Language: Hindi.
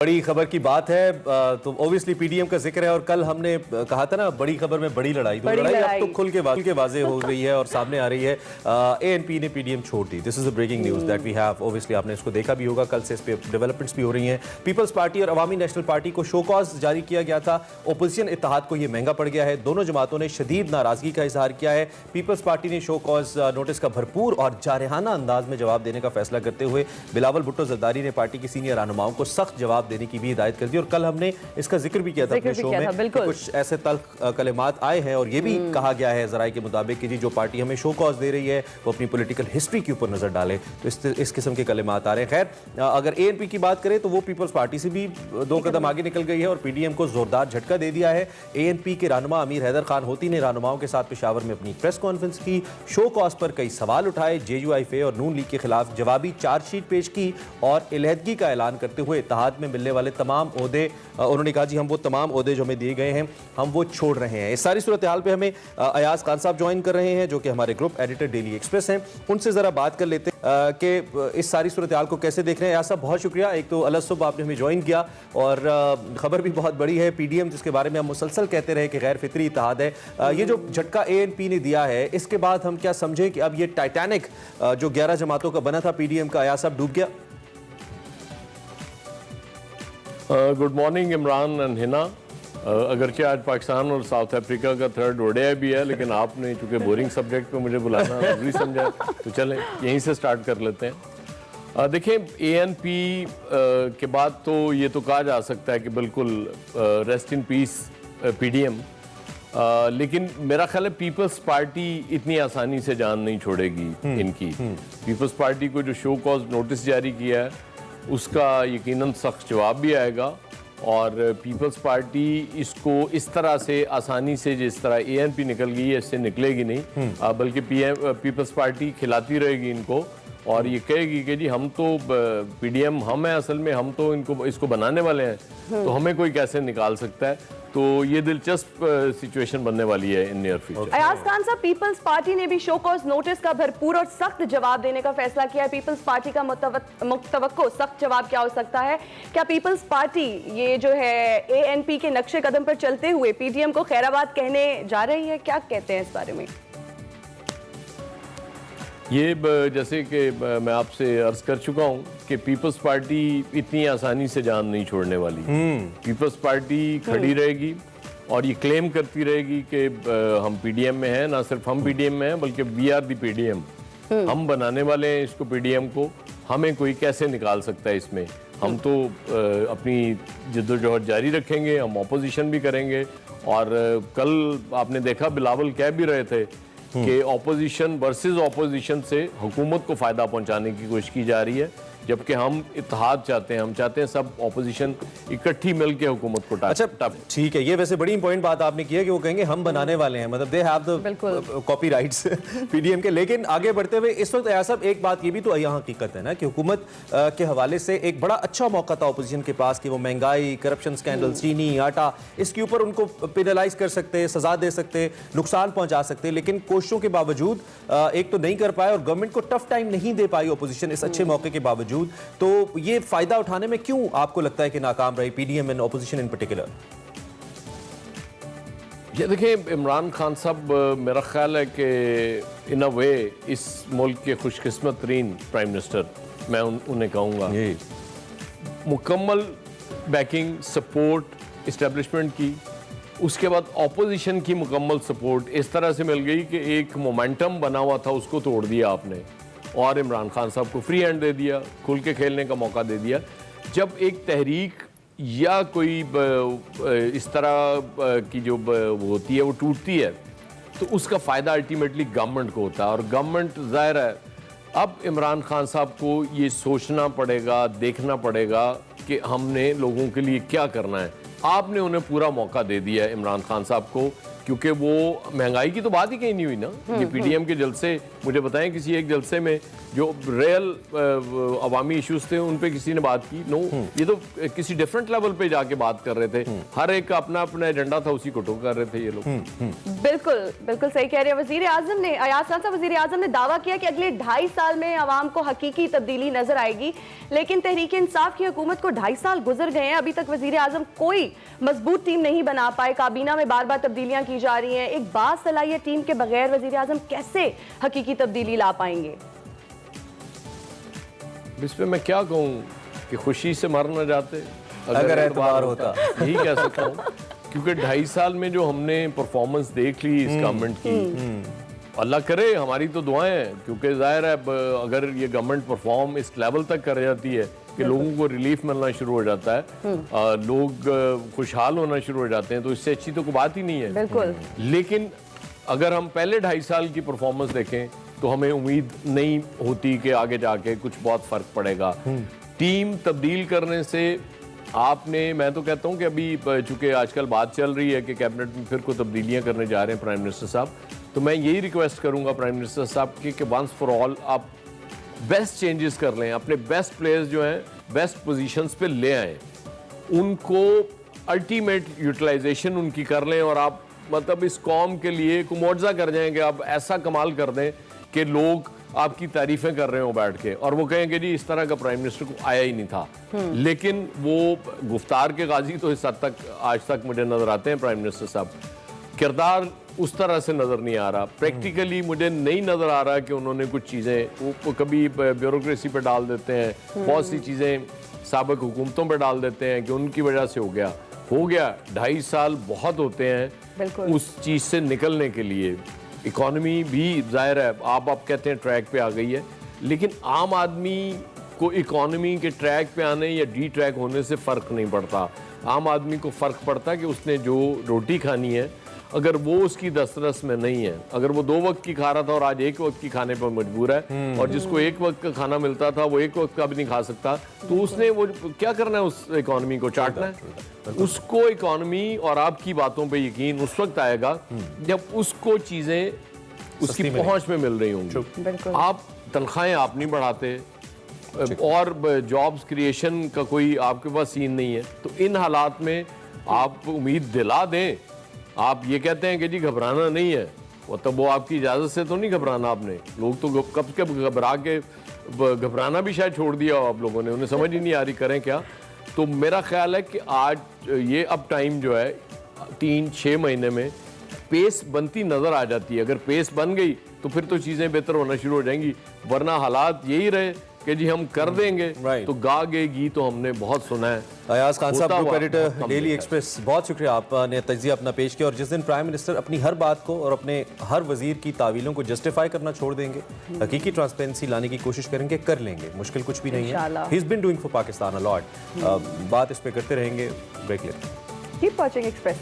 बड़ी खबर की बात है तो ऑब्वियसली पीडीएम का जिक्र है और कल हमने कहा था ना बड़ी खबर में बड़ी लड़ाई तो लड़ाई अब तो खुल के वाजे हो रही है और सामने आ रही है। एएनपी ने पीडीएम छोड़ दी। This is the breaking news that we have. Obviously आपने इसको देखा भी होगा, कल से इस पे डेवलपमेंट्स भी हो रही हैं। पीपल्स पार्टी और अवामी नेशनल पार्टी को शो कॉज जारी किया गया था। ओपोजिशन इत्तेहाद को यह महंगा पड़ गया है। दोनों जमातों ने शदीद नाराजगी का इजहार किया है। पीपल्स पार्टी ने शो कॉज नोटिस का भरपूर और जारहाना अंदाज में जवाब देने का फैसला करते हुए बिलावल भुट्टो जरदारी ने पार्टी की सीनियर रहनुमाओं को सख्त जवाब देने की भी हिदायत और कल हमने इसका जिक्र भी किया था अपने शो में। कुछ ऐसे तल्ख कलिमात आए हैं और ये भी कहा गया है जराए के मुताबिक कि जी जो पार्टी हमें शो कॉज दे रही है वो अपनी पॉलिटिकल हिस्ट्री के ऊपर नजर डाले, तो इस किस्म के कलिमात आ रहे हैं। खैर, अगर एएनपी की बात करें तो वो पीपल्स पार्टी से भी दो कदम आगे निकल गई है और पीडीएम को जोरदार झटका दे दिया है। एएनपी के रहनुमा अमीर हैदर खान होती ने रहनुमाओं के साथ पेशावर में अपनी प्रेस कॉन्फ्रेंस की, शो कॉज पर कई सवाल उठाए, जेयूआईफे और नून लीग के खिलाफ जवाबी चार्जशीट पेश की और इलहदगी का ऐलान करते हुए इत्तेहाद में मिलने वाले तमाम ओहदे उन्होंने कहा जी हम वो तमाम ओहदे जो हमें दिए गए हैं हम वो छोड़ रहे हैं। इस सारी सूरत हाल पे हमें अयाज खान साहब ज्वाइन कर रहे हैं जो कि हमारे ग्रुप एडिटर डेली एक्सप्रेस हैं। उनसे ज़रा बात कर लेते हैं कि इस सारी सूरत हाल को कैसे देख रहे हैं। अयाज साहब बहुत शुक्रिया, एक तो अलग सुबह आपने हमें ज्वाइन किया और खबर भी बहुत बड़ी है। पीडीएम जिसके बारे में हम मुसलसल कहते रहे कि गैर फितरी इत्तेहाद है, ये जो झटका एएनपी ने दिया है इसके बाद हम क्या समझें कि अब ये टाइटैनिक जो 11 जमातों का बना था पीडीएम का, अयाज साहब डूब गया? Good morning Imran and Hina. अगरचे आज पाकिस्तान और साउथ अफ्रीका का थर्ड ओडीआई भी है, लेकिन आपने चूंकि बोरिंग सब्जेक्ट पे मुझे बुलाना जरूरी समझा तो चलें यहीं से स्टार्ट कर लेते हैं। देखें, एएनपी के बाद तो ये तो कहा जा सकता है कि बिल्कुल रेस्ट इन पीस पीडीएम, लेकिन मेरा ख्याल है पीपल्स पार्टी इतनी आसानी से जान नहीं छोड़ेगी इनकी। पीपल्स पार्टी को जो शो कॉज नोटिस जारी किया है उसका यकीनन सख्त जवाब भी आएगा और पीपल्स पार्टी इसको इस तरह से आसानी से जिस तरह एएनपी निकल गई है इससे निकलेगी नहीं, बल्कि पीपल्स पार्टी खिलाती रहेगी इनको और ये कहेगी कि जी हम तो पीडीएम हम हैं, असल में हम तो इसको बनाने वाले हैं, तो हमें कोई कैसे निकाल सकता है। तो ये दिलचस्प सिचुएशन बनने वाली है in near future. Ayaz Khan साहब, पीपल्स पार्टी ने भी शो कॉज नोटिस का भरपूर और सख्त जवाब देने का फैसला किया है। पीपल्स पार्टी का मुतवक्को सख्त जवाब क्या हो सकता है? क्या पीपल्स पार्टी ये जो है एएनपी के नक्शे कदम पर चलते हुए पीडीएम को खैराबाद कहने जा रही है? क्या कहते हैं इस बारे में? ये जैसे कि मैं आपसे अर्ज कर चुका हूँ कि पीपल्स पार्टी इतनी आसानी से जान नहीं छोड़ने वाली। पीपल्स पार्टी खड़ी रहेगी और ये क्लेम करती रहेगी कि हम पीडीएम में हैं, ना सिर्फ हम पीडीएम में हैं बल्कि वी आर दी पीडीएम, हम बनाने वाले हैं इसको पीडीएम को, हमें कोई कैसे निकाल सकता है इसमें। हम तो अपनी जद्दोजहद जारी रखेंगे, हम ऑपोजिशन भी करेंगे। और कल आपने देखा बिलावल कह भी रहे थे कि ऑपोजिशन वर्सेस ऑपोजिशन से हुकूमत को फ़ायदा पहुंचाने की कोशिश की जा रही है, जबकि हम इत्तेहाद चाहते हैं, हम चाहते हैं सब ऑपोजिशन इकट्ठी मिलकर हुकूमत को अच्छा ठीक है, ये वैसे बड़ी इंपॉर्टेंट बात आपने की है कि वो कहेंगे हम बनाने वाले हैं, मतलब they have the copyrights PDM के। लेकिन आगे बढ़ते हुए इस वक्त ऐसा एक बात ये भी तो यहाँ हकीकत है ना कि हुकूमत के हवाले से एक बड़ा अच्छा मौका था ऑपोजिशन के पास कि वो महंगाई, करप्शन स्कैंडल, चीनी, आटा, इसके ऊपर उनको पेनलाइज कर सकते, सजा दे सकते, नुकसान पहुंचा सकते, लेकिन कोशिशों के बावजूद एक तो नहीं कर पाए और गवर्नमेंट को टफ टाइम नहीं दे पाई ऑपोजिशन इस अच्छे मौके के बावजूद। तो ये फायदा उठाने में क्यों आपको लगता है कि नाकाम रही PDM and opposition in particular? ये देखिए, इमरान खान साहब मेरा ख्याल है कि इन अ वे इस मुल्क के खुशकिस्मत तरीन प्राइम मिनिस्टर मैं उन्हें कहूँगा। मुकम्मल बैकिंग सपोर्ट इस्टेब्लिशमेंट की, उसके बाद ऑपोजिशन की मुकम्मल सपोर्ट इस तरह से मिल गई कि एक मोमेंटम बना हुआ था उसको तोड़ दिया आपने और इमरान खान साहब को फ्री हैंड दे दिया, खुल के खेलने का मौका दे दिया। जब एक तहरीक या कोई इस तरह की जो होती है वो टूटती है तो उसका फ़ायदा अल्टीमेटली गवर्नमेंट को होता है और गवर्नमेंट ज़ाहिर है अब इमरान खान साहब को ये सोचना पड़ेगा, देखना पड़ेगा कि हमने लोगों के लिए क्या करना है। आपने उन्हें पूरा मौका दे दिया है इमरान खान साहब को, क्योंकि वो महंगाई की तो बात ही कहीं नहीं हुई ना। ये पीडीएम के जलसे मुझे बताएं किसी एक जलसे में जो रियल अवामी इश्यूज थे उन पे किसी ने बात की? नो, ये तो किसी डिफरेंट लेवल पे जाके बात कर रहे थे, हर एक का अपना अपना एजेंडा था, उसी को टो कर रहे थे ये लोग। बिल्कुल बिल्कुल सही कह रहे हैं वजीर आजम ने, अयाज खान साहब, वजीर आजम ने दावा किया कि अगले 2.5 साल में आवाम को हकीकी तब्दीली नजर आएगी, लेकिन तहरीक इंसाफ की हुकूमत को 2.5 साल गुजर गए हैं, अभी तक वजीर आजम कोई मजबूत टीम नहीं बना पाए, काबीना में बार बार तब्दीलियां की जा रही हैं। एक बासलाहियत टीम के बगैर वजीर आजम कैसे हकीकी तब्दीली ला पाएंगे? इस पे मैं क्या कहूँ कि खुशी से मर न जाते अगर एतबार होता, यही कह सकता हूँ, क्योंकि 2.5 साल में जो हमने परफॉर्मेंस देख ली इस गवर्नमेंट की, अल्लाह करे, हमारी तो दुआएं हैं, क्योंकि जाहिर है अगर ये गवर्नमेंट परफॉर्म इस लेवल तक कर जाती है कि लोगों को रिलीफ मिलना शुरू हो जाता है, लोग खुशहाल होना शुरू हो जाते हैं, तो इससे अच्छी तो कोई बात ही नहीं है। बिल्कुल। लेकिन अगर हम पहले 2.5 साल की परफॉर्मेंस देखें तो हमें उम्मीद नहीं होती कि आगे जाके कुछ बहुत फर्क पड़ेगा। टीम तब्दील करने से आपने, मैं तो कहता हूं कि अभी चूंकि आजकल बात चल रही है कि कैबिनेट में फिर कोई तब्दीलियां करने जा रहे हैं प्राइम मिनिस्टर साहब, तो मैं यही रिक्वेस्ट करूंगा प्राइम मिनिस्टर साहब की कि वंस फॉर ऑल आप बेस्ट चेंजेस कर लें, अपने बेस्ट प्लेयर्स जो हैं बेस्ट पोजीशंस पे ले आएँ, उनको अल्टीमेट यूटिलाइजेशन उनकी कर लें, और आप मतलब इस कौम के लिए को मुआवजा कर जाएंगे, आप ऐसा कमाल कर दें कि लोग आपकी तारीफें कर रहे हो बैठ के, और वो कहेंगे जी इस तरह का प्राइम मिनिस्टर को आया ही नहीं था। लेकिन वो गुफ्तार के गाजी तो इस हद तक आज तक मुझे नजर आते हैं प्राइम मिनिस्टर साहब, किरदार उस तरह से नजर नहीं आ रहा, प्रैक्टिकली मुझे नहीं नजर आ रहा कि उन्होंने कुछ चीजें वो कभी ब्यूरोक्रेसी पे डाल देते हैं, बहुत सी चीजें साबिक हुकूमतों पे डाल देते हैं कि उनकी वजह से हो गया। 2.5 साल बहुत होते हैं उस चीज से निकलने के लिए। इकोनॉमी भी जाहिर है आप कहते हैं ट्रैक पे आ गई है, लेकिन आम आदमी को इकोनॉमी के ट्रैक पे आने या डी ट्रैक होने से फ़र्क नहीं पड़ता। आम आदमी को फ़र्क पड़ता है कि उसने जो रोटी खानी है, अगर वो उसकी दस्तरस में नहीं है, अगर वो 2 वक्त की खा रहा था और आज 1 वक्त की खाने पर मजबूर है, और जिसको 1 वक्त का खाना मिलता था वो 1 वक्त का भी नहीं खा सकता, तो उसने वो क्या करना है, उस इकोनॉमी को चाटना है। उसको इकोनॉमी और आपकी बातों पे यकीन उस वक्त आएगा जब उसको चीजें उसकी पहुंच में मिल रही होंगी। आप तनख्वाहें आप नहीं बढ़ाते और जॉब्स क्रिएशन का कोई आपके पास सीन नहीं है, तो इन हालात में आप उम्मीद दिला दें। आप ये कहते हैं कि जी घबराना नहीं है, मतलब वो आपकी इजाज़त से तो नहीं घबराना आपने, लोग तो कब कब घबरा के घबराना भी शायद छोड़ दिया हो आप लोगों ने, उन्हें समझ ही नहीं आ रही करें क्या। तो मेरा ख्याल है कि आज ये अब टाइम जो है 3-6 महीने में पेस बनती नज़र आ जाती है। अगर पेस बन गई तो फिर तो चीज़ें बेहतर होना शुरू हो जाएंगी, वरना हालात यही रहे कि जी हम कर देंगे तो गा गए गीत तो हमने बहुत सुना है। अयाज खान साहब, ग्रुप एडिटर, डेली एक्सप्रेस, बहुत शुक्रिया, आपने तजिया अपना पेश किया। और जिस दिन प्राइम मिनिस्टर अपनी हर बात को और अपने हर वजीर की तावीलों को जस्टिफाई करना छोड़ देंगे, हकीकी ट्रांसपेरेंसी लाने की कोशिश करेंगे, कर लेंगे, मुश्किल कुछ भी नहीं है। He is been doing for Pakistan a lot. बात इस पे करते रहेंगे, ब्रेक लेते हैं। Keep watching express.